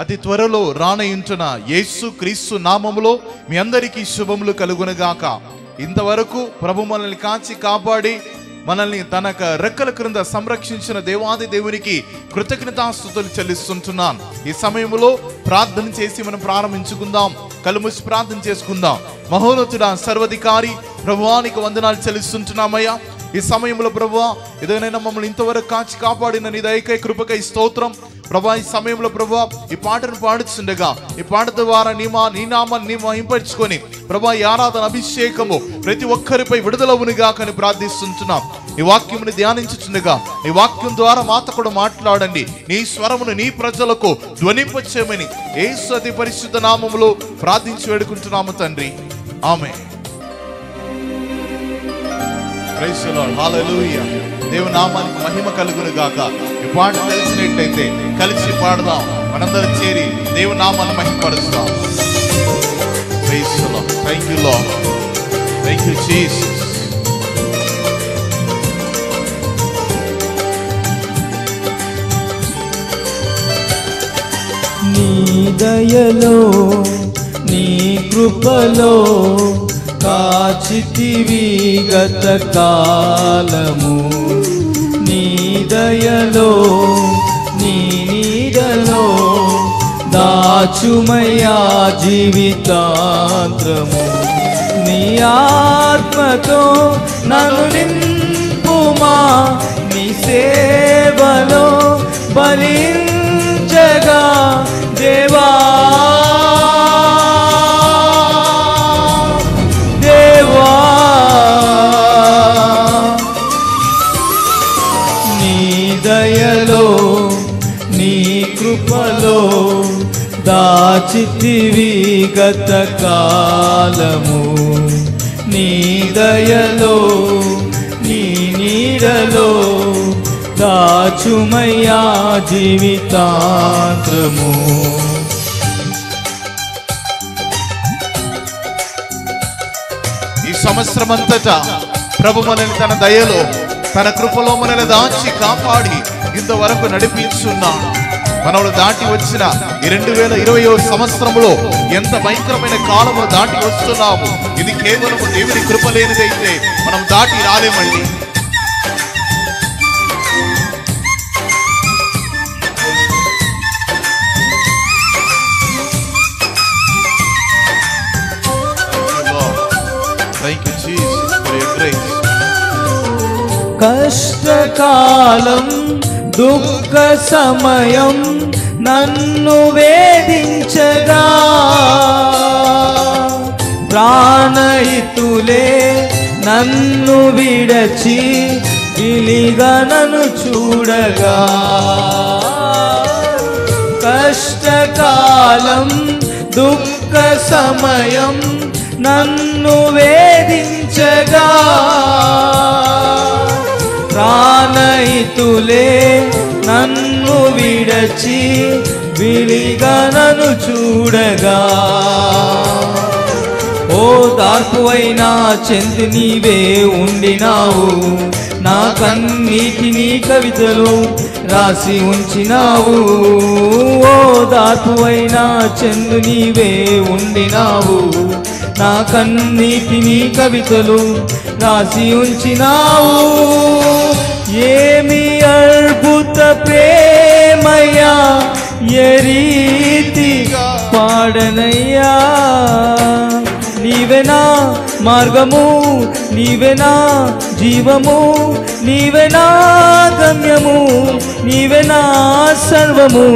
అతి త్వరలో రానయుంటున్న యేసు క్రీస్తు నామములో మీ అందరికీ శుభములు కలుగునుగాక. ఇంతవరకు ప్రభు మనల్ని కాచి కాపాడి మనల్ని తన రెక్కల క్రింద సంరక్షించిన దేవాది దేవునికి కృతజ్ఞతాస్తుతులు చెల్లిస్తుంటున్నాను. ఈ సమయంలో ప్రార్థన చేసి మనం ప్రారంభించుకుందాం. కళ్ళు మూసి ప్రార్థన చేసుకుందాం. మహోన్నతుడా, సర్వాధికారి ప్రభువానికి వందనాలు చెల్లిస్తుంటున్నామయ్యా. ఈ సమయంలో ప్రభువా, ఏదైనా మమ్మల్ని ఇంతవరకు కాచి కాపాడిన నీ దయకై కృపకై స్తోత్రం ప్రభా. ఈ సమయంలో ప్రభువా, ఈ పాటను పాడుతుండగా ఈ పాట ద్వారా నీ నామాన్ని మహింపరుచుకొని ప్రభా, ఈ ఆరాధన అభిషేకము ప్రతి ఒక్కరిపై విడుదలవునుగా అని ప్రార్థిస్తుంటున్నాం. ఈ వాక్యముని ధ్యానించుచుండగా ఈ వాక్యం ద్వారా మాతో కూడా మాట్లాడండి. నీ స్వరమును నీ ప్రజలకు ధ్వనింపచేయమని యేసు అతి పరిశుద్ధ నామములో ప్రార్థించి వేడుకుంటున్నాము తండ్రి, ఆమేన్. ప్రైజ్ ది లార్డ్, హల్లెలూయా. దేవుని నామానికి మహిమ కలుగును గాక. ఈ పాట తెలిసినట్లయితే కలిసి పాడదాం. మనందరం చేరి దేవుని నామాన్ని మహిమపరుస్తాం. Praise the Lord. Thank you Lord, thank you Jesus. నీ దయలో నీ కృపలో కాచితివి గత కాలము. నీ దయలో నీ నీడలో దాచుమయ్యా జీవితాంతరము. నీ ఆత్మతో నన్ను నింపుమా, నీ సేవలో బలించగా దేవా దేవా. నీ దయలో నీ కృపలో దాచితివి గత కాలము. నీ దయలో నీ నీడలో దాచుమయ్యా జీవితాంతరము. ఈ సంవత్సరం అంతటా ప్రభు మనల్ని తన దయలో తన కృపలో మనల్ని దాచి కాపాడి ఇంతవరకు నడిపించున్నాడు. మనల్ని దాటి వచ్చిన ఈ 2020 సంవత్సరంలో ఎంత భయంకరమైన కాలము దాటి వస్తున్నాము. ఇది కేవలం దేవుని కృప లేనిదైతే మనం దాటి రాలేమండి. కష్టకాలం దుఃఖ సమయం నన్ను వేధించగా ప్రాణహితులే నన్ను విడచి విలిగా నన్ను చూడగా. కష్టకాలం దుఃఖ సమయం నన్ను వేధించగా ప్రాణహితులే నన్ను విడచి విలిగా నన్ను చూడగా. ఓ దార్పువైనా చెంది నీవే ఉండినావు, నా కన్నీటిని కవితలు రాసి ఉంచినావు. ఓ దార్పువైనా చెందు నీవే ఉండినావు, నా కన్నీటిని కవితలు రాసి ఉంచినావు. ఏమి అద్భుత ప్రేమయ్యా, ఏ రీతిగా పాడనయ్యా. నీవెనా మార్గము, నీవెనా జీవము, నీవెనా గమ్యము, నీవెనా సర్వము.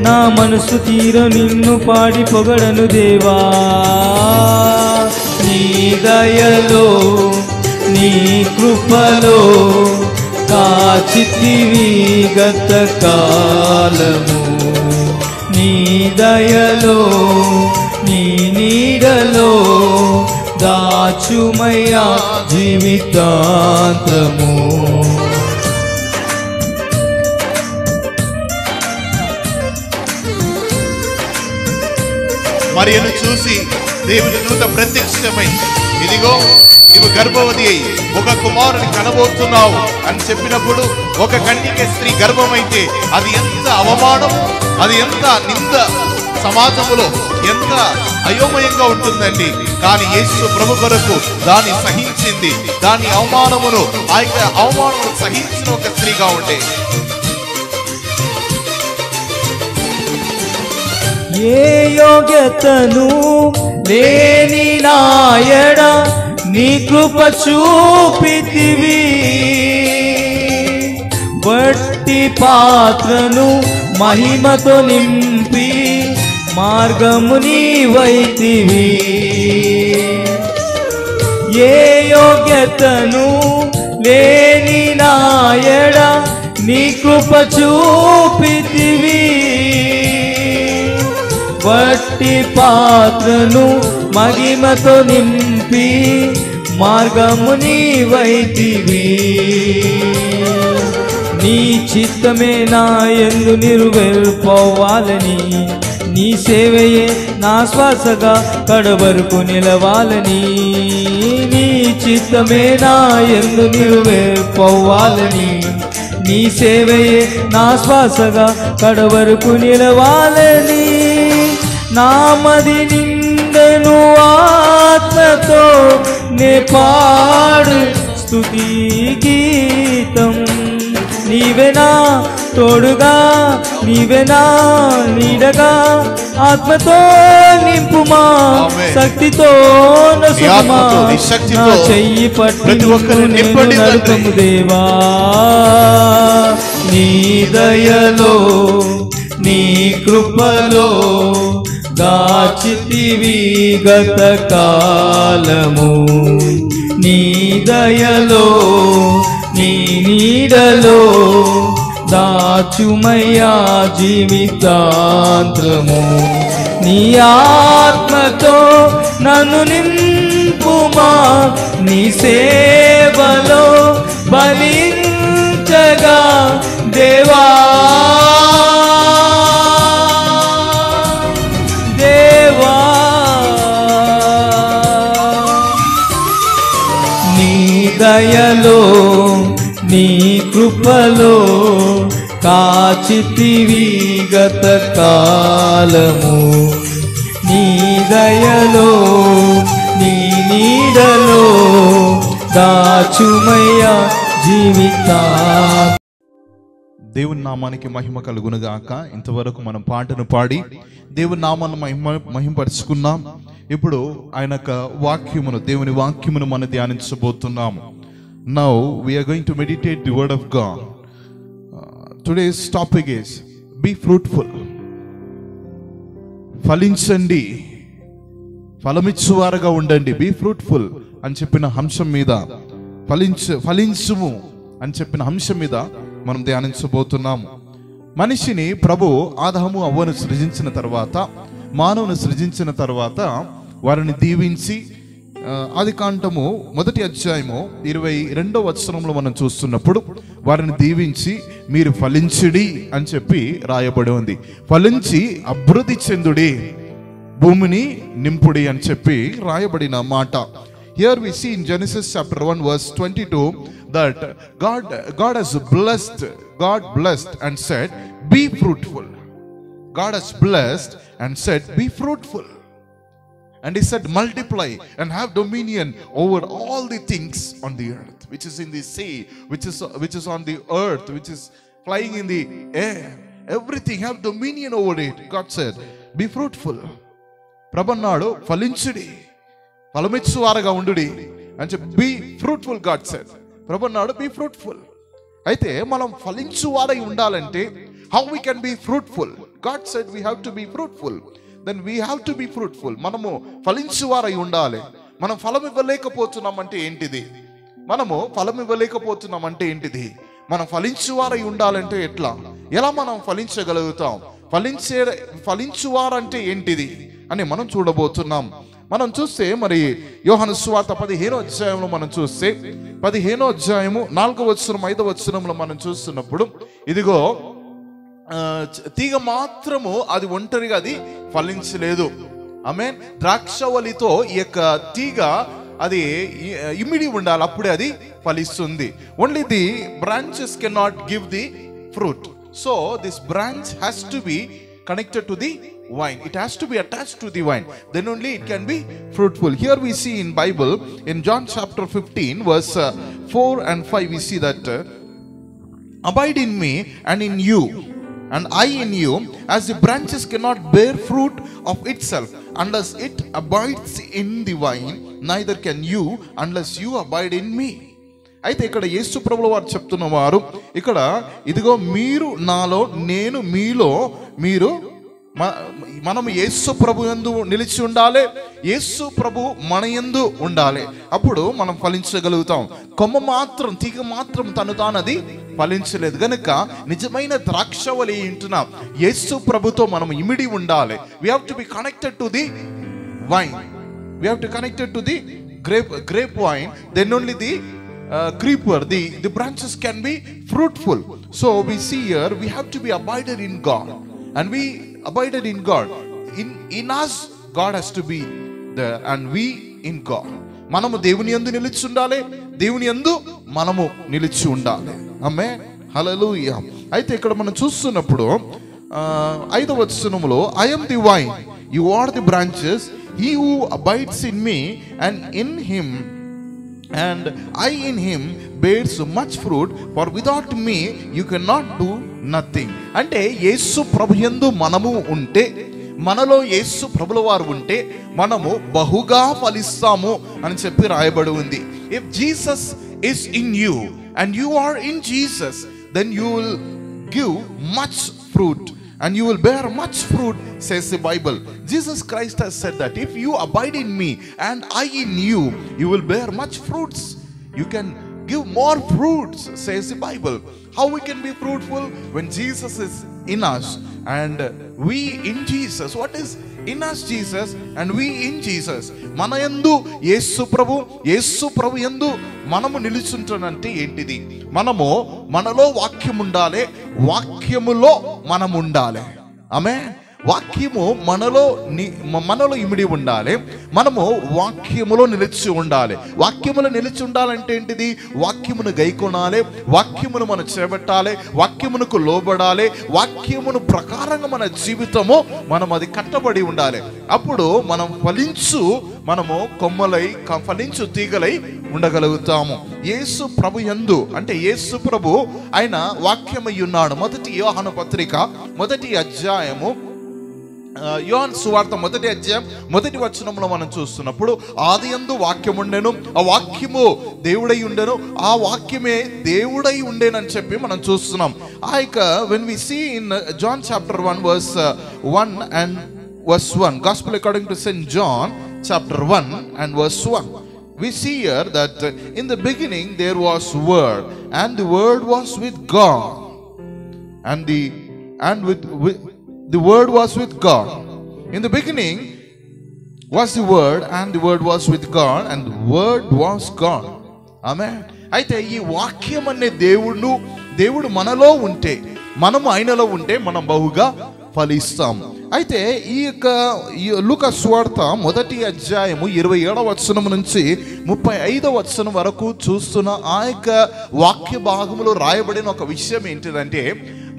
నా మనసు తీర నిన్ను పాడి పొగడను దేవా. నీ దయలో నీ కృపలో కాచితివి గత కాలము. నీ దయలో నీ నీడలో దాచుమయ్యా జీవితాంతము. మరియను చూసి దేవుని దూత ప్రత్యక్షమై ఇదిగో నీవు గర్భవతి అయి ఒక కుమారుని కనబోతున్నావు అని చెప్పినప్పుడు, ఒక కన్యక స్త్రీ గర్భమైతే అది ఎంత అవమానము, అది ఎంత నింద, సమాజములో ఎంత అయోమయంగా ఉంటుందండి. కానీ యేసు ప్రభు కొరకు దాన్ని సహించింది, దాని అవమానమును, ఆ యొక్క అవమానమును సహించిన ఒక స్త్రీగా ఉండే. ఏ యోగ్యతను లేని నాయడ నీ కృప చూపితివి, బట్టి పాత్రను మహిమతో నింపి మార్గము నీవైతివి. ఏ యోగ్యతను లేని నాయడ నీ కృప చూపితివి, బట్టి పాత్రను మహిమతో నింపి మార్గము నీవైతివి. నీ చిత్తమే నా యందు నెరవేర్పోవాలని, నీ సేవయే నా శ్వాసగా కడవరకు నిలవాలని, నీ చిత్తమే నా యందు నెరవేర్పోవాలని, నీ సేవయే నా శ్వాసగా కడవరకు నిలవాలని. నామది నిందను ఆత్మతో నే పాడు స్తుతి గీతం. నీవెనా తోడుగా, నీవెనా నీడగా, ఆత్మతో నింపుమా, శక్తితో నసుమా, నా చెయ్యి పట్టి నడుపము దేవా. నీ దయలో నీ కృపలో దాచితివి గత కాలము, నీ దయలో నీ నీడలో దాచుమయ్యా జీవితాంతము. నీ ఆత్మతో నన్ను నింపుమా, నీ సేవలో బలించగా దేవా. దయలో నీ కృపలో కాచితివి గత కాలము, నీ దయలో నీ నీడలో దాచుమయ్యా జీవితా. దేవుని నామానికి మహిమ కలుగునుగాక. ఇంతవరకు మనం పాటను పాడి దేవుని నామాన్ని మహిమపరుచుకున్నాం. ఇప్పుడు ఆయన వాక్యమును, దేవుని వాక్యమును మనం ధ్యానించబోతున్నాము. Now we are going to meditate the word of God. Today's topic is be fruitful. ఫలించండి, ఫలమిచ్చువారుగా ఉండండి. బీ ఫ్రూట్ఫుల్ అని చెప్పిన అంశం మీద, ఫలించుము అని చెప్పిన అంశం మీద మనం ధ్యానించబోతున్నాము. మనిషిని ప్రభు ఆదాము అవ్వను సృజించిన తర్వాత, మానవుని సృజించిన తర్వాత వారిని దీవించి, ఆదికాండము 1వ అధ్యాయము 22వ వచనంలో మనం చూస్తున్నప్పుడు వారిని దీవించి మీరు ఫలించుడి అని చెప్పి రాయబడి ఉంది. ఫలించి అభివృద్ధి చెందుడి, భూమిని నింపుడి అని చెప్పి రాయబడిన మాట. Here we see in Genesis chapter 1 verse 22 that God has blessed and said be fruitful. God has blessed and said be fruitful. And he said multiply and have dominion over all the things on the earth, which is in the sea, which is on the earth, which is flying in the air. Everything have dominion over it. God said be fruitful. Prabhannadu falinchudi, ఫలమిచ్చువారుగా ఉండుడి అని చెప్పి be fruitful God said. Prabhannadu be fruitful. అయితే మనం ఫలించువారై ఉండాలంటే how we can be fruitful? God said we have to be fruitful. Then we have to be fruitful. మనము ఫలించువారై ఉండాలి. మనం ఫలం ఇవ్వలేకపోతున్నామంటే ఏంటిది? మనం ఫలించువారై ఉండాలంటే ఎలా మనం ఫలించగలుగుతాం? ఫలించువారంటే ఏంటిది అని మనం చూడబోతున్నాం. మనం చూస్తే మరి యోహాను సువార్త 15వ అధ్యాయంలో మనం చూస్తే 15వ అధ్యాయము 4వ వచనం 5వ వచనంలో మనం చూస్తున్నప్పుడు ఇదిగో తీగ మాత్రము అది ఒంటరిగా అది ఫలించలేదు. ఆమేన్. ద్రాక్షవల్లితో ఈ యొక్క తీగ అది ఇమిడి ఉండాలి, అప్పుడే అది ఫలిస్తుంది. Only the branches can not give the fruit. So this branch has to be connected to the vine. It has to be attached to the vine, then only it can be fruitful. Here we see in Bible, in John chapter 15 verse 4 and 5, we see that abide in me and in you and I in you, as the branches cannot bear fruit of itself unless it abides in the vine, neither can you unless you abide in me. అయితే ఇక్కడ యేసు ప్రభువు వారు చెప్తున్నవారు, ఇక్కడ ఇదిగో మీరు నాలో నేను మీలో, మనం యేసు ప్రభు యందు నిలిచి ఉండాలి, యేసు ప్రభు మన యందు ఉండాలి, అప్పుడు మనం ఫలించగలుగుతాం. కొమ్మ మాత్రం, తీగ మాత్రం తను తానది ఫలించలేదు గనుక నిజమైన ద్రాక్షవల్లి ఉంటున్న యేసు ప్రభుతో మనం ఇమిడి ఉండాలి. we have to be connected to the vine, we have to connected to the grape vine, then only the creeper, the branches can be fruitful. So we see here we have to be abided in God, and we abided in God. In us God has to be there and we in God. మనము దేవుని యందు నిలిచి ఉండాలి, దేవుని యందు మనము నిలిచి ఉండాలి. ఆమేన్, హల్లెలూయా. అయితే ఇక్కడ మనం చూస్తున్నప్పుడు 5వ వచనములో I am the vine, you are the branches, he who abides in me and in him and I in him bears much fruit, for without me you cannot do nothing. అంటే యేసు ప్రభుయందు మనము ఉంటే, మనలో యేసు ప్రభుల వారు ఉంటే మనము బహుగా ఫలిస్తాము అని చెప్పి రాయబడి ఉంది. if Jesus is in you and you are in Jesus, then you will give much fruit and you will bear much fruit, says the Bible. Jesus Christ has said that if you abide in me and I in you, you will bear much fruits. You can give more fruits, says the Bible. How we can be fruitful? When Jesus is in us and we in Jesus. What is in us? Jesus and we in Jesus. మన యందు యేసు ప్రభు యందు మనము నిలుచుంటానంటే ఏంటిది? మనలో వాక్యం ఉండాలి, వాక్యములో మనం ఉండాలి. ఆమేన్. వాక్యము మనలో ఇమిడి ఉండాలి, మనము వాక్యములో నిలిచి ఉండాలి. వాక్యములో నిలిచి ఉండాలంటే ఏంటిది? వాక్యమును గైకొనాలి, వాక్యమును మనం చేపట్టాలి, వాక్యమునకు లోబడాలి, వాక్యమును ప్రకారంగా మన జీవితము మనం అది కట్టబడి ఉండాలి. అప్పుడు మనము కొమ్మలై ఫలించు తీగలై ఉండగలుగుతాము. యేసు ప్రభు యందు అంటే యేసు ప్రభు ఆయన వాక్యమై ఉన్నాడు. మొదటి యోహాను పత్రిక 1వ అధ్యాయము, యోహాను సువార్త 1వ అధ్యాయం 1వ వచనంలో మనం చూస్తున్నప్పుడు ఆదియందు వాక్యం ఉండెను, ఆ వాక్యము దేవుడై ఉండెను, ఆ వాక్యమే దేవుడై ఉండేనని చెప్పి మనం చూస్తున్నాం. when we see in John chapter 1 verse 1 and verse 1, Gospel according to St. John chapter 1 and verse 1, we see here that in the beginning there was word, and the word was with God, and the word was with God. In the beginning was the word, and the word was with God, and the word was God. Amen. అయితే ఈ వాక్యం అనే దేవుడు మనలో ఉంటే, మనము ఆయనలో ఉంటే మనం బహుగా ఫలిస్తాం. అయితే ఈ యొక్క లూకా సువార్త 1వ అధ్యాయము 27వ వచనం నుంచి 35వ వచనం వరకు చూస్తున్న ఆ యొక్క వాక్య భాగములో రాయబడిన ఒక విషయం ఏంటిదంటే,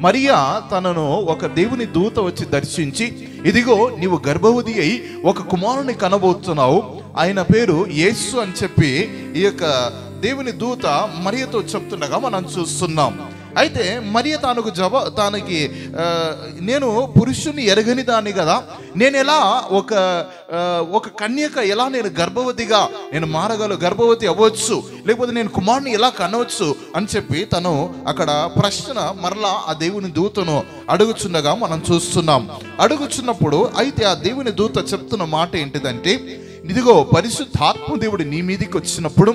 మరియా తనను ఒక దేవుని దూత వచ్చి దర్శించి, ఇదిగో నీవు గర్భవతి అయి ఒక కుమారుని కనబోతున్నావు, ఆయన పేరు యేసు అని చెప్పి ఈ యొక్క దేవుని దూత మరియతో చెప్తుండగా మనం చూస్తున్నాం. అయితే మరియ తనకి నేను పురుషుని ఎరగని దాన్ని కదా, నేను ఎలా ఒక కన్యక ఎలా నేను గర్భవతిగా నేను గర్భవతి అవ్వచ్చు, లేకపోతే నేను కుమారుని ఎలా కనవచ్చు అని చెప్పి తను అక్కడ ప్రశ్న మరలా ఆ దేవుని దూతను అడుగుచుండగా మనం చూస్తున్నాం. అడుగుచున్నప్పుడు అయితే ఆ దేవుని దూత చెప్తున్న మాట ఏంటిదంటే, ఇదిగో పరిశుద్ధాత్మ దేవుడు నీ మీదికి వచ్చినప్పుడు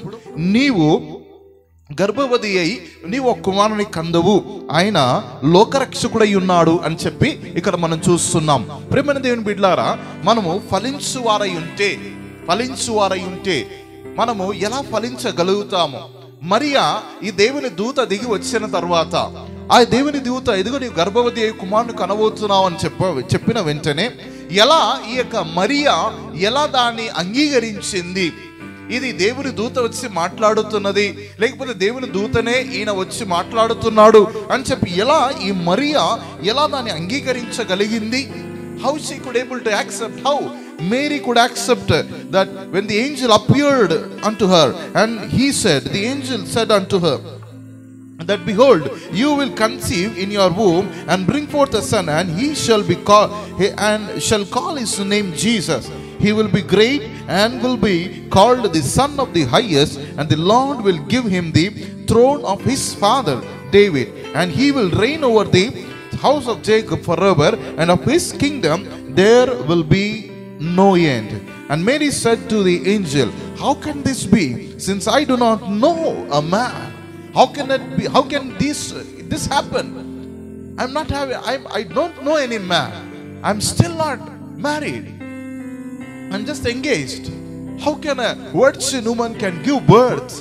నీవు గర్భవతి అయి నీవు ఒక కుమారుని కందవు, ఆయన లోకరక్షకుడై ఉన్నాడు అని చెప్పి ఇక్కడ మనం చూస్తున్నాం. ప్రియమైన దేవుని బిడ్డలారా, మనము ఫలించువారై ఉంటే మనము ఎలా ఫలించగలుగుతాము? మరియా ఈ దేవుని దూత దిగి వచ్చిన తర్వాత ఆ దేవుని దూత ఇదిగో నీవు గర్భవతి అయి కుమారుని కనబోతున్నావు అని చెప్పిన వెంటనే ఎలా ఈ యొక్క మరియా ఎలా దాన్ని అంగీకరించింది? ఇది దేవుని దూత వచ్చి మాట్లాడుతున్నది, లేకపోతే దేవుని దూతనే ఈయన వచ్చి మాట్లాడుతున్నాడు అని చెప్పి ఈ మరియా ఎలా దాన్ని అంగీకరించగలిగింది? How she could able to accept, how Mary could accept that when the angel appeared unto her, and the angel said unto her that behold, you will conceive in your womb and bring forth a son, and he shall be shall call his name Jesus. He will be great and will be called the Son of the Highest, and the Lord will give him the throne of his father David, and he will reign over the house of Jacob forever, and of his kingdom there will be no end. And Mary said to the angel, how can this be, since I do not know a man? How can it be? How can this happen? I don't know any man. I'm still not married. I'm just engaged. How can a virgin woman can give birth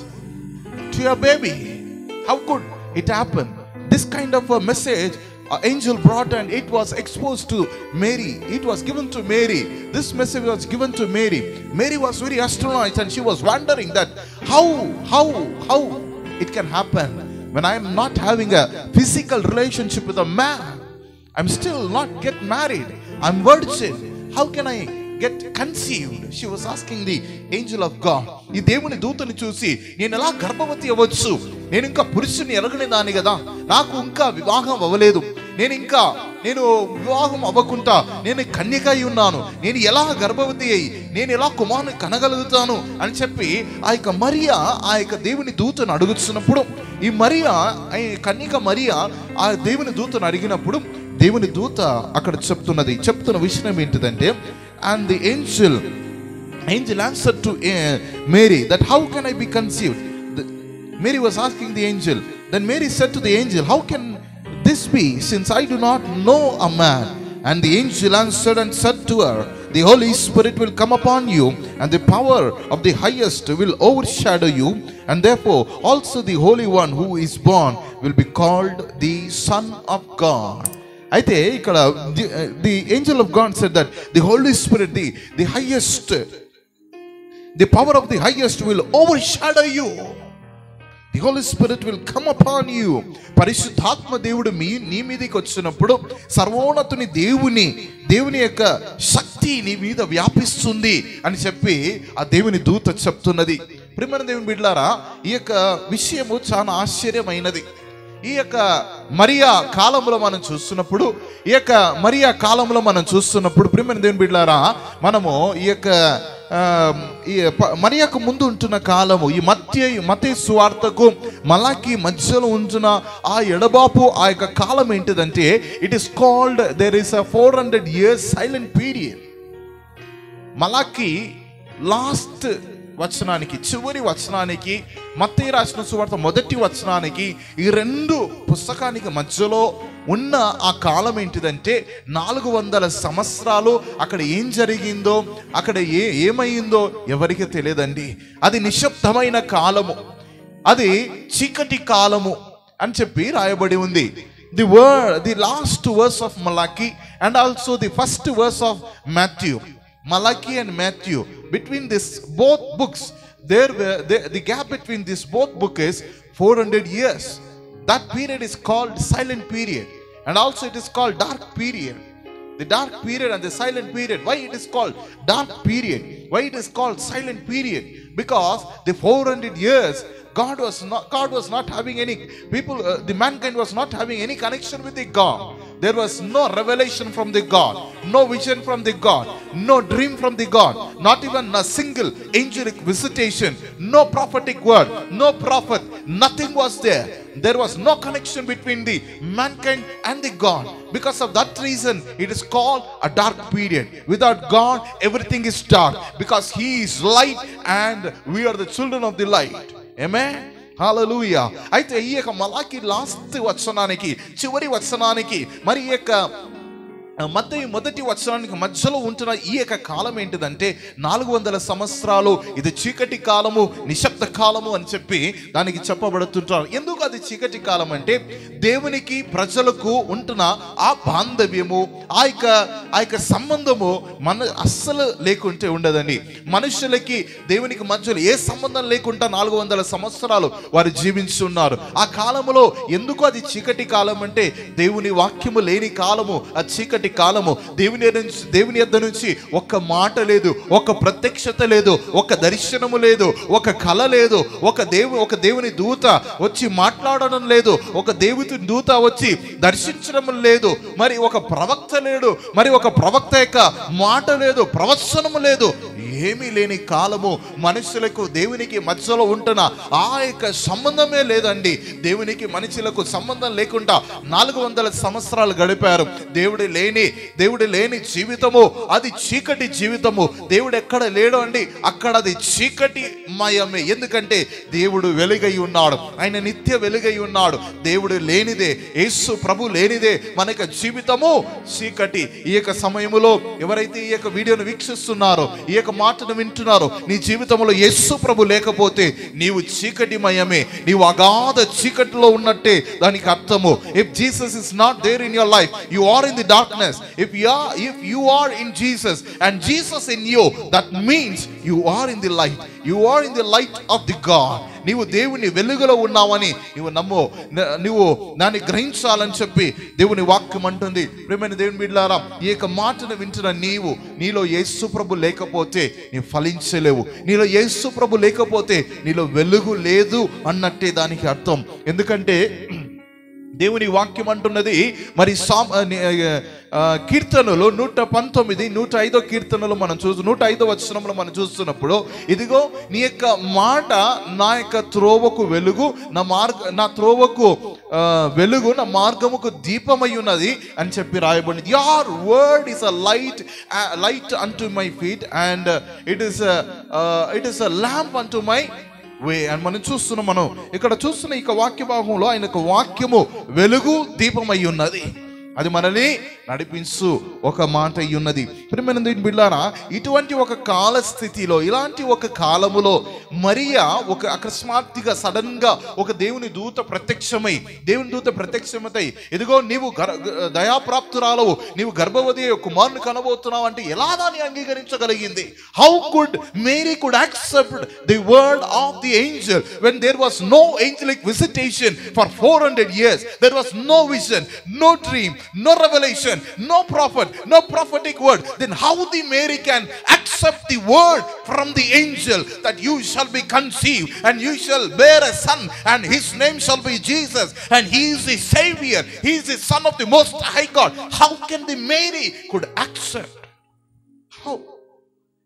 to a baby? How could it happen? This kind of a message an angel brought, and it was exposed to Mary. It was given to Mary. This message was given to Mary. Mary was very astonished, and she was wondering that how it can happen when I am not having a physical relationship with a man. I'm still not get married. I'm virgin. How can I get conceived? She was asking the angel of God. ఈ దేవుని దూతని చూసి నేను ఎలా గర్భవతి అవ్వచ్చు? నేను ఇంకా పురుషుని ఎరగని దాని కదా, నాకు ఇంకా వివాహం అవ్వలేదు, నేను వివాహం అవ్వకుండా నేను కన్యక అయి ఉన్నాను, నేను ఎలా గర్భవతి అయ్యి నేను ఎలా కుమారుని కనగలుగుతాను అని చెప్పి ఆ యొక్క మరియా ఆ యొక్క దేవుని దూతను అడుగుతున్నప్పుడు, ఈ మరియా కన్యక మరియా ఆ దేవుని దూతను అడిగినప్పుడు దేవుని దూత అక్కడ చెప్తున్న విషయం ఏంటిదంటే, and the angel answered to Mary that how can I be conceived? Mary was asking the angel. Then Mary said to the angel, how can this be, since I do not know a man? And the angel answered and said to her, the Holy Spirit will come upon you, and the power of the Highest will overshadow you, and therefore also the Holy One who is born will be called the Son of God. అయితే ఇక్కడ the angel of God said that the Holy Spirit, the highest, the power of the Highest will overshadow you. The Holy Spirit will come upon you. పరిశుద్ధాత్మ దేవుడు నీ మీదకి వచ్చినప్పుడు సర్వోన్నతుని దేవుని యొక్క శక్తి నీ మీద వ్యాపిస్తుంది అని చెప్పి ఆ దేవుని దూత చెప్తున్నది. ప్రియమైన దేవుని బిడ్డలారా, ఈ యొక్క విషయము చాలా ఆశ్చర్యమైనది. ఈ యొక్క మరియా కాలంలో మనం చూస్తున్నప్పుడు ప్రియమైన దేవుని బిడ్డలారా, మనము ఈ యొక్క మరియాకు ముందు ఉంటున్న కాలము, ఈ మత్తయి సువార్తకు మలాకి మధ్యలో ఉంటున్న ఆ ఎడబాపు ఆ యొక్క కాలం ఏంటిదంటే, it is called, there is a 400 years silent period. Malachi last వచనానికి, చివరి వచనానికి, మత్తయి రాసిన సువార్త మొదటి వచనానికి, ఈ రెండు పుస్తకానికి మధ్యలో ఉన్న ఆ కాలం ఏంటిదంటే 400 సంవత్సరాలు. అక్కడ ఏం జరిగిందో, అక్కడ ఏమైందో ఎవరికి తెలియదండి. అది నిశ్శబ్దమైన కాలము, అది చీకటి కాలము అని చెప్పి రాయబడి ఉంది. The last verse of Malachi and also the first verse of Matthew, Malachi and Matthew, between this both books, the gap between this both book is 400 years. That period is called silent period, and also it is called dark period. The dark period and the silent period. Why it is called dark period? Why it is called silent period? Because the 400 years God was not having any people, the mankind was not having any connection with the God. There was no revelation from the God, no vision from the God, no dream from the God, not even a single angelic visitation, no prophetic word, no prophet, nothing was there. There was no connection between the mankind and the God. Because of that reason, it is called a dark period. Without God, everything is dark, because He is light and we are the children of the light. Amen. హల్లెలూయా. అయితే ఈ యొక్క మలాకి last వచనానికి, చివరి వచనానికి, మరి ఈ యొక్క మత్తయి మొదటి వచనానికి మధ్యలో ఉంటున్న ఈ యొక్క కాలం ఏంటిదంటే 400 సంవత్సరాలు ఇది చీకటి కాలము, నిశ్శబ్ద కాలము అని చెప్పి దానికి చెప్పబడుతుంటారు. ఎందుకు అది చీకటి కాలం అంటే దేవునికి ప్రజలకు ఉంటున్న ఆ బాంధవ్యము, ఆ యొక్క సంబంధము అస్సలు లేకుంటే ఉండదండి. మనుషులకి దేవునికి మధ్యలో ఏ సంబంధం లేకుండా 400 సంవత్సరాలు వారు జీవించి ఉన్నారు. ఆ కాలములో ఎందుకు అది చీకటి కాలం అంటే దేవుని వాక్యము లేని కాలము, ఆ చీకటి కాలము. దేవుని యొద్ద నుంచి ఒక్క మాట లేదు, ఒక ప్రత్యక్షత లేదు, ఒక దర్శనము లేదు, ఒక కళ లేదు, ఒక దేవుని దూత వచ్చి మాట్లాడడం లేదు, ఒక దేవుని దూత వచ్చి దర్శించడం లేదు, మరి ఒక ప్రవక్త లేడు, మరి ఒక ప్రవక్త యొక్క మాట లేదు, ప్రవచనము లేదు, ఏమీ లేని కాలము. మనుషులకు దేవునికి మధ్యలో ఉంటున్న ఆ యొక్క సంబంధమే లేదండి. దేవునికి మనుషులకు సంబంధం లేకుండా 400 సంవత్సరాలు గడిపారు. దేవుడు లేని జీవితము అది చీకటి జీవితము. దేవుడు ఎక్కడ లేడు అండి, అక్కడ అది చీకటి మయమే. ఎందుకంటే దేవుడు వెలుగై ఉన్నాడు, ఆయన నిత్య వెలుగై ఉన్నాడు. దేవుడు లేనిదే, యేసు ప్రభు లేనిదే మన యొక్క జీవితము చీకటి. ఈ యొక్క సమయంలో ఎవరైతే ఈ యొక్క వీడియోను వీక్షిస్తున్నారో, ఈ యొక్క మాటను వింటున్నారో, నీ జీవితంలో యేసు ప్రభు లేకపోతే నీవు చీకటిమయమే, నీవు అగాధ చీకటిలో ఉన్నట్టే దానికి అర్థము. If Jesus is not there in your life, you are in the darkness. If you are in Jesus and Jesus in you, that means you are in the light. You are in the light of the God. నీవు దేవుని వెలుగులో ఉన్నావని నీవు దాన్ని గ్రహించాలని చెప్పి దేవుని వాక్యం అంటుంది. ప్రియమైన దేవుని బిడ్డలారా, ఈ యొక్క మాటను వింటున్న నీలో యేసు ప్రభు లేకపోతే నీవు ఫలించలేవు. నీలో యేసు ప్రభు లేకపోతే నీలో వెలుగు లేదు అన్నట్టే దానికి అర్థం. ఎందుకంటే దేవుని వాక్యం అంటున్నది, మరి కీర్తనలు 119, 105 కీర్తనలు మనం 105 వచనంలో మనం చూస్తున్నప్పుడు, ఇదిగో నీ యొక్క మాట నా యొక్క త్రోవకు వెలుగు, నా త్రోవకు వెలుగు, నా మార్గముకు దీపమై ఉన్నది అని చెప్పి రాయబడింది. Your word is a light unto my feet and it is a lamp unto my way. అని మనం ఇక్కడ చూస్తున్న ఈ వాక్య భాగంలో ఆయన వాక్యము వెలుగు దీపమై ఉన్నది, అది మనల్ని నడిపించు ఒక మాట అయి ఉన్నది. ప్రియమైన దేవుని బిడ్డలారా, ఇటువంటి ఒక కాల స్థితిలో, ఇలాంటి ఒక కాలములో మరియా ఒక అకస్మాత్తుగా సడన్ గా ఒక దేవుని దూత ప్రత్యక్షమై ఇదిగో నీవు దయాప్రాప్తురాలవు, నీవు గర్భవతి కుమారుని కనబోతున్నావు అంటే ఎలా దాన్ని అంగీకరించగలిగింది? How could Mary could accept the word of the angel when there was no angelic visitation for 400 years? There was no vision, no dream, no revelation, no prophet, no prophetic word. Then how the Mary can accept the word from the angel that you shall be conceived and you shall bear a son and his name shall be Jesus and he is the savior, he is the son of the most high God? How can the Mary could accept? How?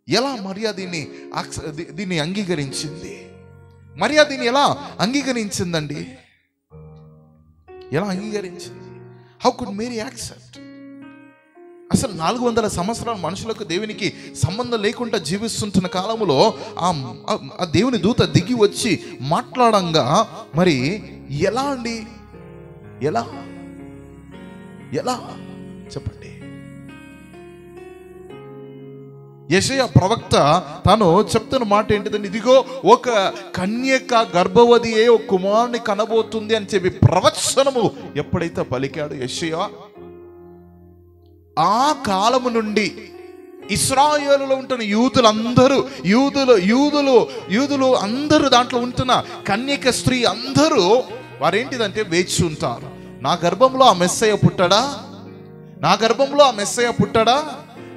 ఎలా మరియా దీన్ని అంగీకరించింది? మరియా దీన్ని ఎలా అంగీకరించిందండి? ఎలా అంగీకరించింది? How could Mary accept? అసలు 400 సంవత్సరాలు మనుషులకు దేవునికి సంబంధం లేకుండా జీవిస్తుంటున్న కాలంలో ఆ దేవుని దూత దిగి వచ్చి మాట్లాడంగా మరి ఎలా అండి? ఎలా చెప్పండి? యెషయా ప్రవక్త తాను చెప్తున్న మాట ఏంటిదండి? ఇదిగో ఒక కన్యక గర్భవతియే ఒక కుమారుని కనబోతుంది అని చెప్పి ప్రవచనము ఎప్పుడైతే పలికాడు యెషయా, ఆ కాలము నుండి ఇశ్రాయేలులో ఉంటున్న యూదులు అందరూ దాంట్లో ఉంటున్న కన్యక స్త్రీ అందరూ వారేంటిదంటే వేచి ఉంటారు. నా గర్భంలో ఆ మెస్సయ్య పుట్టడా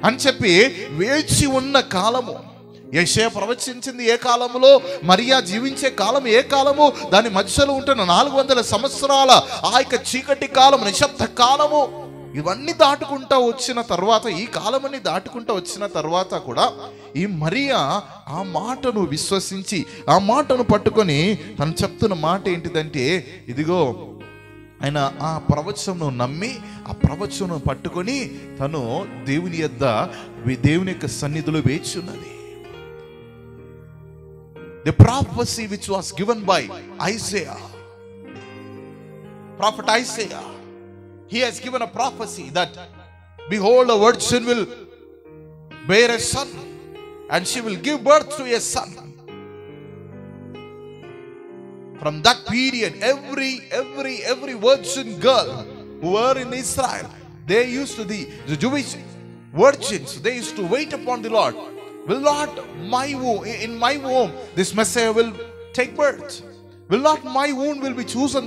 అని చెప్పి వేచి ఉన్న కాలము. యెషయా ప్రవచించింది ఏ కాలములో, మరియా జీవించే కాలం ఏ కాలము, దాని మధ్యలో ఉంటున్న 400 సంవత్సరాల ఆ యొక్క చీకటి కాలం, నిశ్శబ్ద కాలము, ఇవన్నీ దాటుకుంటా వచ్చిన తర్వాత, ఈ కాలమని దాటుకుంటా వచ్చిన తర్వాత కూడా ఈ మరియా ఆ మాటను విశ్వసించి, ఆ మాటను పట్టుకొని తను చెప్తున్న మాట ఏంటిదంటే, ఇదిగో ఆయన ఆ ప్రవచనం నమ్మి, ఆ ప్రవచనం పట్టుకొని తను దేవుని యొక్క సన్నిధిలో వేచి ఉన్నది. The prophecy which was given by Isaiah, prophet Isaiah, he has given a prophecy that behold, a virgin will bear a son, and she will give birth to a son. From that period, every virgin girl who were in Israel, they used to, the Jewish virgins, they used to wait upon the Lord. Will not in my womb this Messiah will take birth? Will not my womb will be chosen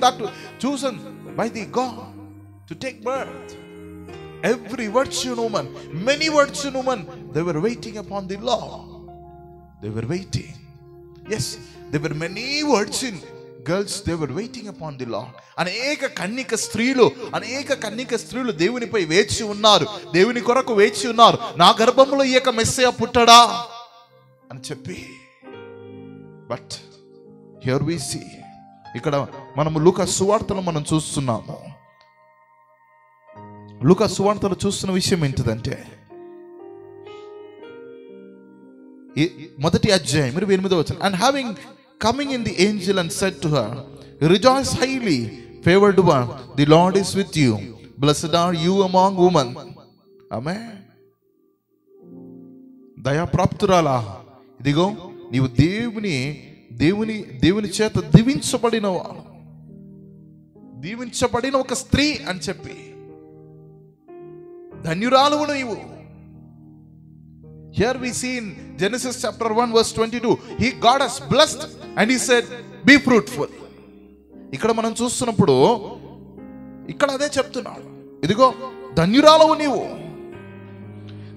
by the God to take birth? Every virgin woman, many virgin women, they were waiting upon the Lord. They were waiting. Yes, there were many virgin girls, they were waiting upon the Lord. అనేక కన్యక స్త్రీలు దేవునిపై వేచి ఉన్నారు, దేవుని కొరకు వేచి ఉన్నారు. నా గర్భంలో ఈ యొక్క మెస్సయ పుట్టడా అని చెప్పి. బట్ హియర్ వి సీ, ఇక్కడ మనము లూకా సువార్తను మనం చూస్తున్నాము. లూకా సువార్తను చూస్తున్న విషయం ఏంటిదంటే, మొదటి అధ్యాయం 28వ వచనం. And having coming in the angel and said to her, rejoice highly favored one, the Lord is with you, blessed are you among women. Amen. దయా ప్రాప్తురాలా, ఇదిగో నీవు దేవుని చేత దీవించబడిన ఒక స్త్రీ అని చెప్పి, ధన్యురాలువు నీవు. Here we see in Genesis chapter 1 verse 22, God has blessed and he said, be fruitful. ఇక్కడ మనం చూస్తున్నప్పుడు ఇక్కడ అదే చెప్తున్నాడు, ఇదిగో ధన్యురాలువు నీవు.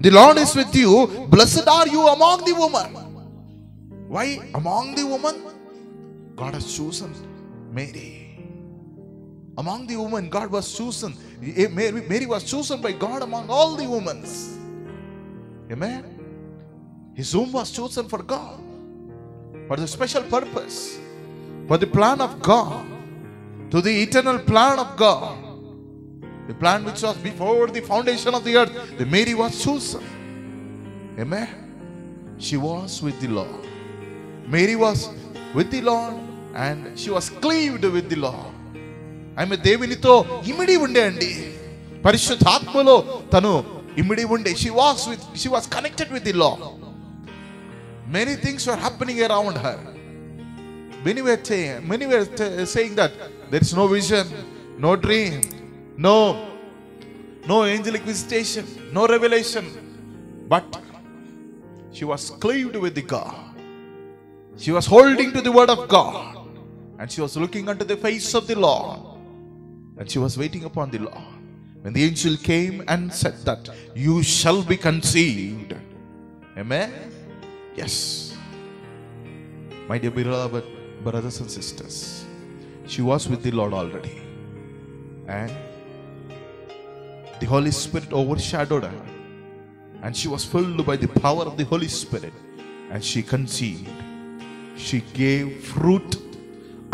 The Lord is with you, blessed are you among the women. Why among the women? God has chosen Mary. Among the women, God was chosen. Mary was chosen by God among all the women. Amen. His womb was chosen for God, for the special purpose, for the plan of God, to the eternal plan of God, the plan which was before the foundation of the earth. The Mary was chosen. Amen. She was with the Lord. Mary was with the Lord and she was cleaved with the Lord. ఆమె దేవునితో ఇమిడి ఉండే అండి, పరిశుద్ధాత్మలో తను ఇమిడి ఉండే. She was connected with the Lord. Many things were happening around her. Many were saying that there is no vision, no dream, no angelic visitation, no revelation. But she was cleaved with the God. She was holding to the word of God, and she was looking unto the face of the Lord, and she was waiting upon the Lord. When the angel came and said that you shall be conceived. Amen. Yes, my dear beloved brothers and sisters, she was with the Lord already, and the Holy Spirit overshadowed her, and she was filled by the power of the Holy Spirit, and she conceived. She gave fruit,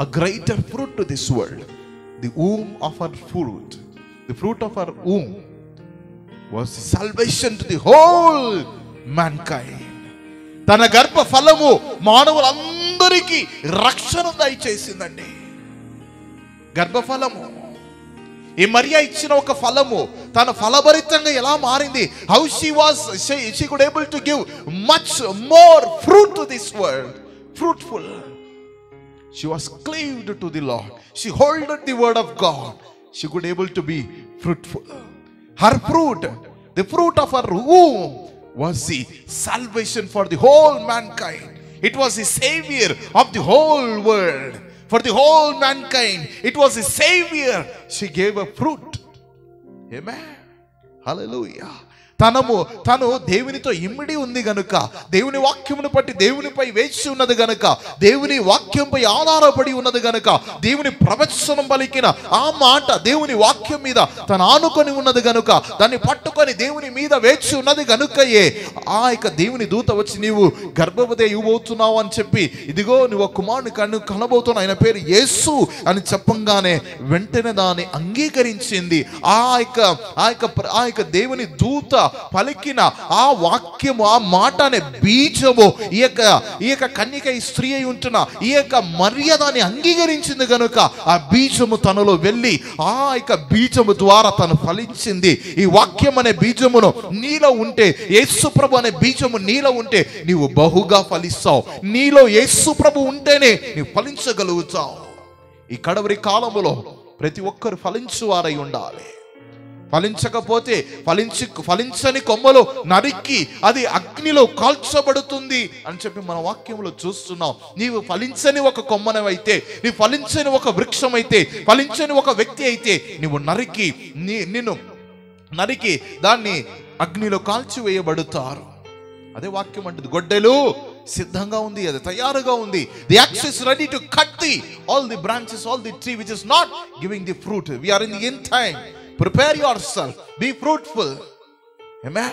a greater fruit to this world. The womb of her fruit, the fruit of her womb was salvation to the whole mankind. తన గర్భ ఫలము మానవులందరికీ రక్షణ దయచేసిందండి. గర్భఫలము, ఈ మరియా ఇచ్చిన ఒక ఫలము తన ఫలభరితంగా ఎలా మారింది. How she could able to give much more fruit to this world. Fruitful. She was cleaved to the Lord. She holded the word of God. She could able to be fruitful. Her fruit, the fruit of her womb, was the salvation for the whole mankind. It was the savior of the whole world. For the whole mankind, it was the savior. She gave a fruit. Amen. Hallelujah. తను దేవునితో ఇమిడి ఉంది గనుక, దేవుని వాక్యమును బట్టి దేవునిపై వేచి ఉన్నది గనుక, దేవుని వాక్యంపై ఆధారపడి ఉన్నది గనుక, దేవుని ప్రవచనం పలికిన ఆ మాట దేవుని వాక్యం మీద తను ఆనుకొని ఉన్నది గనుక, దాన్ని పట్టుకొని దేవుని మీద వేచి ఉన్నది గనుకయే ఆ యొక్క దేవుని దూత వచ్చి నీవు గర్భవతి ఇవ్వబోతున్నావు అని చెప్పి, ఇదిగో నువ్వు ఒక కుమారుని కనబోతున్నావు, ఆయన పేరు యేసు అని చెప్పంగానే వెంటనే దాన్ని అంగీకరించింది. ఆ యొక్క దేవుని దూత పలికిన ఆ వాక్యము, ఆ మాట అనే బీజము ఈ యొక్క కన్యక ఈ స్త్రీ అయి ఉంటున్న ఈ యొక్క మర్యాదని అంగీకరించింది గనుక ఆ బీజము తనలో వెళ్ళి ఆ యొక్క బీజము ద్వారా తను ఫలించింది. ఈ వాక్యం అనే బీజమును నీలో ఉంటే, యేసుప్రభు అనే బీజము నీలో ఉంటే నీవు బహుగా ఫలిస్తావు. నీలో యేసుప్రభు ఉంటేనే నీవు ఫలించగలుగుతావు. ఈ కడవరి కాలములో ప్రతి ఒక్కరు ఫలించువారై ఉండాలి. ఫలించకపోతే ఫలించని కొమ్మలు నరికి అది అగ్నిలో కాల్చబడుతుంది అని చెప్పి మన వాక్యంలో చూస్తున్నాం. నీవు ఫలించని ఒక కొమ్మనవైతే, నీవు ఫలించని ఒక వృక్షం అయితే, ఫలించని ఒక వ్యక్తి అయితే నీవు నిన్ను నరికి దాన్ని అగ్నిలో కాల్చివేయబడతారు. అదే వాక్యం అంటుంది. గొడ్డలు సిద్ధంగా ఉంది, అది తయారుగా ఉంది. The axe is ready to cut all the branches, all the tree which is not giving the fruit. We are in the end time. Prepare yourself, be fruitful. Amen.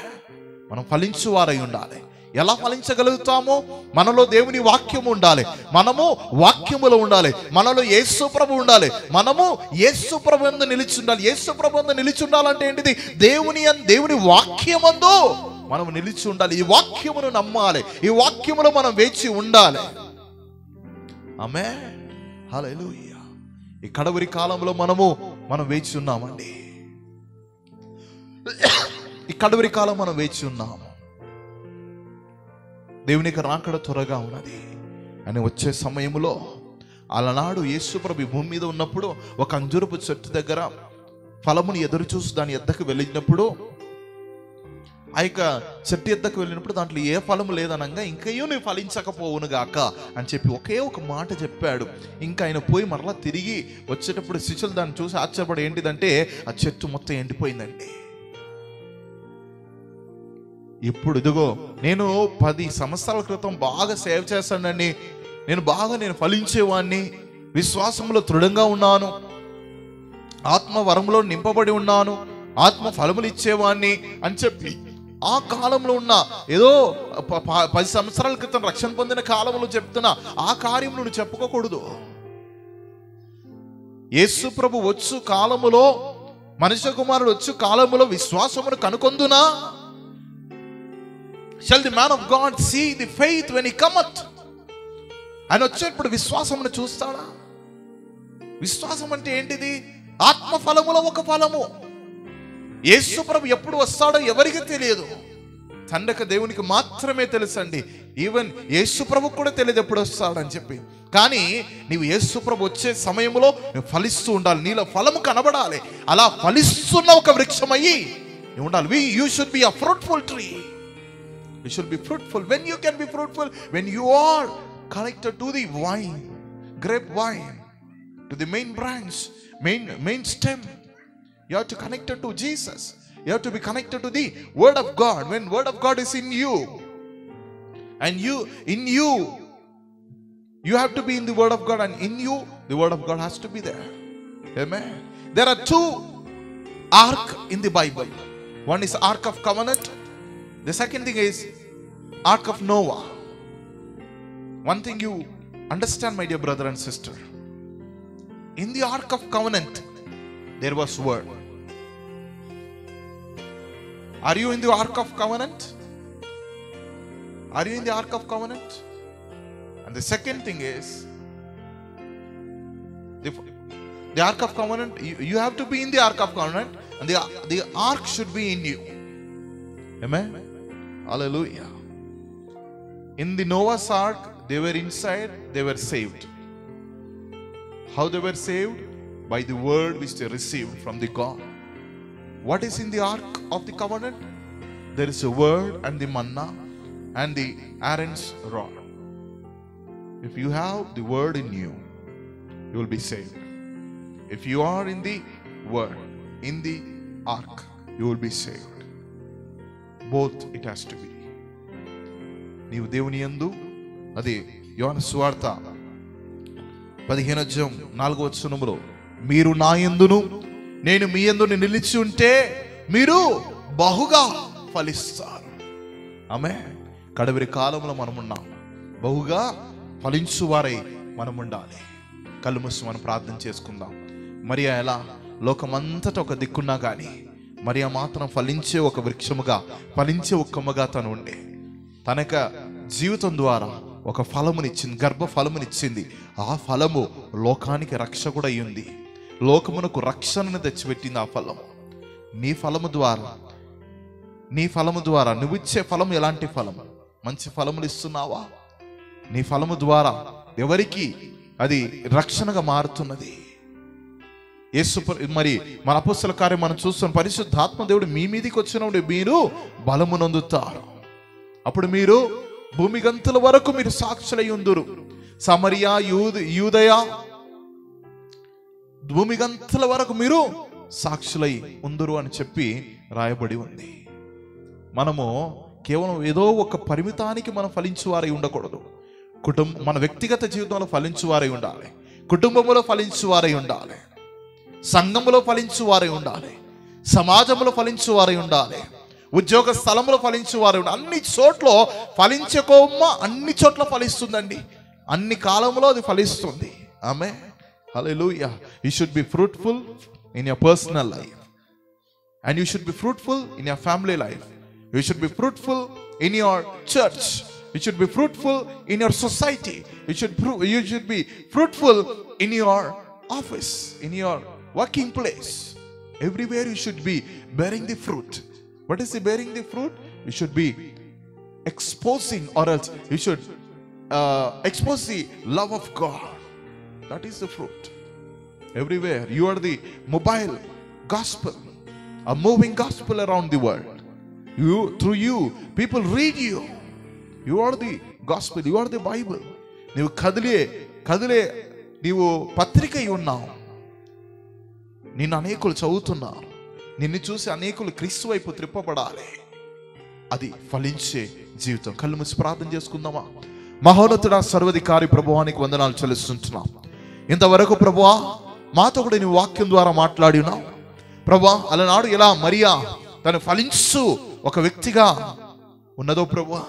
మనం ఫలించువారై ఉండాలి. ఎలా ఫలించగలుగుతామో? మనలో దేవుని వాక్యము ఉండాలి, మనము వాక్యములో ఉండాలి, మనలో యేసు ప్రభు ఉండాలి, మనము యేసు ప్రభు యందు నిలిచి ఉండాలి. యేసు ప్రభు యందు నిలిచి ఉండాలంటే ఏంటిది? దేవుని వాక్యమందు మనం నిలిచి ఉండాలి. ఈ వాక్యమును నమ్మాలి, ఈ వాక్యములో మనం వేచి ఉండాలి. ఆమేన్, హల్లెలూయా. ఈ కడవరి కాలంలో మనం వేచి ఉన్నామండి. ఈ కడవరి కాలం మనం వేచి ఉన్నాము. దేవునికి రాకడ త్వరగా ఉన్నది అని వచ్చే సమయంలో అలనాడు యేసుప్రభు భూమి మీద ఉన్నప్పుడు ఒక అంజూరపు చెట్టు దగ్గర ఫలముని ఎదురు చూసి దాని ఎద్దకు వెళ్ళినప్పుడు, ఆ యొక్క చెట్టు ఎద్దకు వెళ్ళినప్పుడు దాంట్లో ఏ ఫలము లేదనగా ఇంకయో నువ్వు ఫలించకపోవును గాక అని చెప్పి ఒకే ఒక మాట చెప్పాడు. ఇంకా ఆయన పోయి మరలా తిరిగి వచ్చేటప్పుడు శిష్యులు దాన్ని చూసి ఆశ్చర్యపడి ఏంటిదంటే ఆ చెట్టు మొత్తం ఎండిపోయిందండి. ఇప్పుడు ఇదిగో నేను 10 సంవత్సరాల క్రితం బాగా సేవ చేస్తానండి, నేను ఫలించేవాడిని, విశ్వాసంలో దృఢంగా ఉన్నాను, ఆత్మ వరములో నింపబడి ఉన్నాను, ఆత్మ ఫలములు ఇచ్చేవాడిని అని చెప్పి ఆ కాలంలో ఉన్న ఏదో 10 సంవత్సరాల క్రితం రక్షణ పొందిన కాలంలో చెప్తున్నా ఆ కార్యం నువ్వు చెప్పుకోకూడదు. యేసు ప్రభు వచ్చు కాలములో, మనుష్య కుమారుడు వచ్చు కాలములో విశ్వాసమును కనుకొందునా? Shall the man of God see the faith when he cometh? ఆయన వచ్చేటప్పుడు విశ్వాసమును చూస్తాడా? విశ్వాసం అంటే ఏంటిది? ఆత్మ ఫలములో ఒక ఫలము. యేసు ప్రభు ఎప్పుడు వస్తాడో ఎవరికి తెలియదు, తండ్రికి దేవునికి మాత్రమే తెలుసండి. ఈవెన్ యేసు ప్రభు కూడా తెలియదు ఎప్పుడు వస్తాడని చెప్పి. కానీ నీవు యేసు ప్రభు వచ్చే సమయంలో నువ్వు ఫలిస్తూ ఉండాలి, నీలో ఫలము కనబడాలి. అలా ఫలిస్తున్న ఒక వృక్షం అయ్యి ఉండాలి. You should be a fruitful tree. You should be fruitful. When you can be fruitful? When you are connected to the vine, grape vine, to the main branch, main stem. You have to connect it to Jesus. You have to be connected to the Word of God. When Word of God is in you, and you have to be in the Word of God, and in you the Word of God has to be there. Amen. There are 2 ark in the Bible. One is Ark of Covenant. The second thing is Ark of Noah. One thing you understand, my dear brother and sister, in the Ark of Covenant there was word. Are you in the Ark of Covenant? Are you in the Ark of Covenant? And the second thing is the Ark of Covenant, you have to be in the Ark of Covenant, and the Ark should be in you. Amen. Hallelujah. In the Noah's Ark, they were inside, they were saved. How they were saved? By the word which they received from the God. What is in the Ark of the Covenant? There is a word and the manna and the Aaron's rod. If you have the word in you, you will be saved. If you are in the word, in the Ark, you will be saved. Both it has to be. నీవు దేవుని యందు, అది యోహాను సువార్త 15:4 మీరు నా యందును నేను మీ యందును నిలిచి ఉంటే మీరు బహుగా ఫలిస్తారు. ఆమేన్. కడవరి కాలంలో మనం ఉన్నాం, బహుగా ఫలించువారై మనం ఉండాలి. కళ్ళు మూసి మనం ప్రార్థన చేసుకుందాం. మరియా ఎలా లోకమంతటా ఒక దిక్కున్నా కానీ మరియ మాత్రం ఫలించే ఒక వృక్షముగా, ఫలించే ఒక కొమ్మగా తను ఉండే తన యొక్క జీవితం ద్వారా ఒక ఫలమునిచ్చింది, గర్భ ఫలమునిచ్చింది. ఆ ఫలము లోకానికి రక్షకుడు అయ్యింది, లోకమునకు రక్షణను తెచ్చిపెట్టింది. ఆ ఫలము నీ ఫలము ద్వారా, నీ ఫలము ద్వారా నువ్విచ్చే ఫలం ఎలాంటి ఫలము? మంచి ఫలములు ఇస్తున్నావా? నీ ఫలము ద్వారా ఎవరికి అది రక్షణగా మారుతున్నది? యేసు మరి మన అపొస్తలుల కార్యం మనం చూస్తున్న పరిశుద్ధాత్మ దేవుడు మీ మీదికి వచ్చినప్పుడు మీరు బలము నొందుతారు. అప్పుడు మీరు భూమి గంతుల వరకు మీరు సాక్షులై ఉందురు. సమరియా, యూదయ, భూమి గంతుల వరకు మీరు సాక్షులై ఉందురు అని చెప్పి రాయబడి ఉంది. మనము కేవలం ఏదో ఒక పరిమితానికి మనం ఫలించువారై ఉండకూడదు. మన వ్యక్తిగత జీవితంలో ఫలించువారై ఉండాలి, కుటుంబంలో ఫలించువారై ఉండాలి, సంఘములో ఫలించువారై ఉండాలి, సమాజంలో ఫలించువారై ఉండాలి, ఉద్యోగ స్థలంలో ఫలించువారై ఉండాలి. అన్ని చోట్ల ఫలించే కొమ్మ అన్ని చోట్ల ఫలిస్తుందండి, అన్ని కాలంలో అది ఫలిస్తుంది. ఆమె hallelujah. You should be fruitful in your personal life, and you should be fruitful in your family life. You should be fruitful in your church. You should be fruitful in your society. You should be fruitful in your office, in your working place. Everywhere you should be bearing the fruit. What is the bearing the fruit? You should be exposing, or else you should expose the love of God. That is the fruit. Everywhere you are the mobile gospel, a moving gospel around the world. Through you, people read you. You are the gospel. You are the Bible. నీవు కదిలే నీవు పత్రిక అయి ఉన్నావు. నిన్ను అనేకులు చదువుతున్నారు. నిన్ను చూసి అనేకులు క్రీస్తు వైపు త్రిప్పబడాలి. అది ఫలించే జీవితం. కళ్ళు మూసి ప్రార్థన చేసుకుందామా? మహోన్నతుడా, సర్వాధికారి ప్రభువానికి వందనాలు చెల్లిస్తుంటున్నాం. ఇంతవరకు ప్రభువా మాతో కూడా నీ వాక్యం ద్వారా మాట్లాడి ఉన్నావు ప్రభువా. అలనాడు ఎలా మరియా తను ఫలించు ఒక వ్యక్తిగా ఉన్నదో ప్రభువా,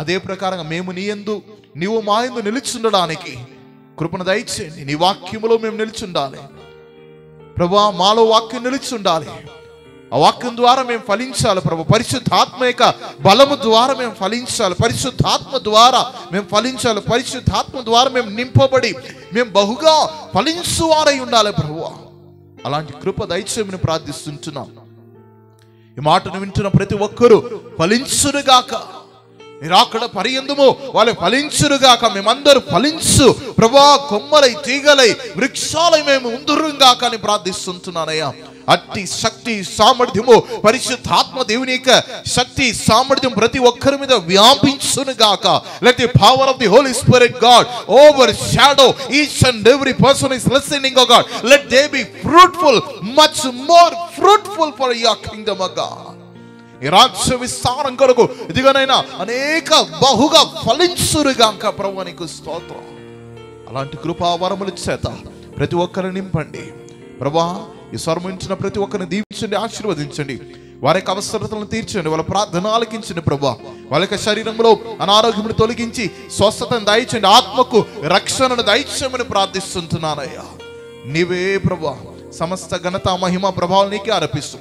అదే ప్రకారంగా మేము నీ యందు, నీవు మా యందు నిలిచుండడానికి కృపను దయచేయండి. నీ వాక్యములో మేము నిలిచుండాలి ప్రభువా. మాలో వాక్యం నిలిచుండాలి. ఆ వాక్యం ద్వారా మేము ఫలించాలి ప్రభు. పరిశుద్ధాత్మ యొక్క బలము ద్వారా మేము ఫలించాలి. పరిశుద్ధాత్మ ద్వారా మేము ఫలించాలి. పరిశుద్ధాత్మ ద్వారా మేము నింపబడి మేము బహుగా ఫలించువారై ఉండాలి ప్రభువా. అలాంటి కృప దయచేయమని ప్రార్థిస్తుంటున్నాం. ఈ మాటను వింటున్న ప్రతి ఒక్కరూ ఫలించునుగాక. మీరు అక్కడ పర్యంతము వాళ్ళు ఫలించునుగాక. మేమందరూ ఫలించు ప్రభా, కొమ్మలై, తీగలై, వృక్షాలై మేము ఉందురుగాక అని ప్రార్థిస్తుంటున్నానయ్యా. అట్టి శక్తి సామర్థ్యము పరిశుద్ధాత్మ దేవుని యొక్క శక్తి సామర్థ్యం ప్రతి ఒక్కరి మీద వ్యాపించునుగాక. Let the power of the Holy Spirit, God, overshadow each and every person who is listening, oh God. Let they be fruitful, much more fruitful for your kingdom, oh God. ఈ రాజ్య విస్తారం కొరకు ఇదిగోనైనా అనేక బహుగా ఫలించునుగాక ప్రభువా, నీకు స్తోత్రం. అలాంటి కృపా వరముల చేత ప్రతి ఒక్కరిని నింపండి ప్రభువా. ఈ స్వరం ఇచ్చిన ప్రతి ఒక్కరిని దీవించండి, ఆశీర్వదించండి. వారి యొక్క అవసరతలను తీర్చండి, వాళ్ళ ప్రార్థన ఆలకించండి ప్రభువా. వాళ్ళ యొక్క శరీరంలో అనారోగ్యమును తొలగించి స్వస్థతను దయచండి, ఆత్మకు రక్షణను దయచేయమని ప్రార్థిస్తుంటున్నానయ్యా. నీవే ప్రభువా సమస్త ఘనత, మహిమ, ప్రభావం నీకే ఆరోపిస్తూ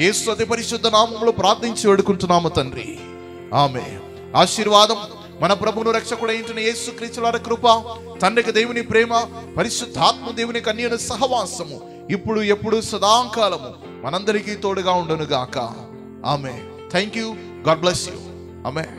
యేసు అతి పరిశుద్ధ నామములో ప్రార్థించి వేడుకుంటున్నాము తండ్రి. ఆమేన్. ఆశీర్వాదం మన ప్రభువును రక్షకుడైన యేసు క్రీస్తు వారి కృప, తండ్రికి దేవుని ప్రేమ, పరిశుద్ధాత్మ దేవుని అన్యోన్య సహవాసము ఇప్పుడు ఎప్పుడు సదాకాలము మనందరికీ తోడుగా ఉండును గాక. Amen. Thank you. God bless you. Amen.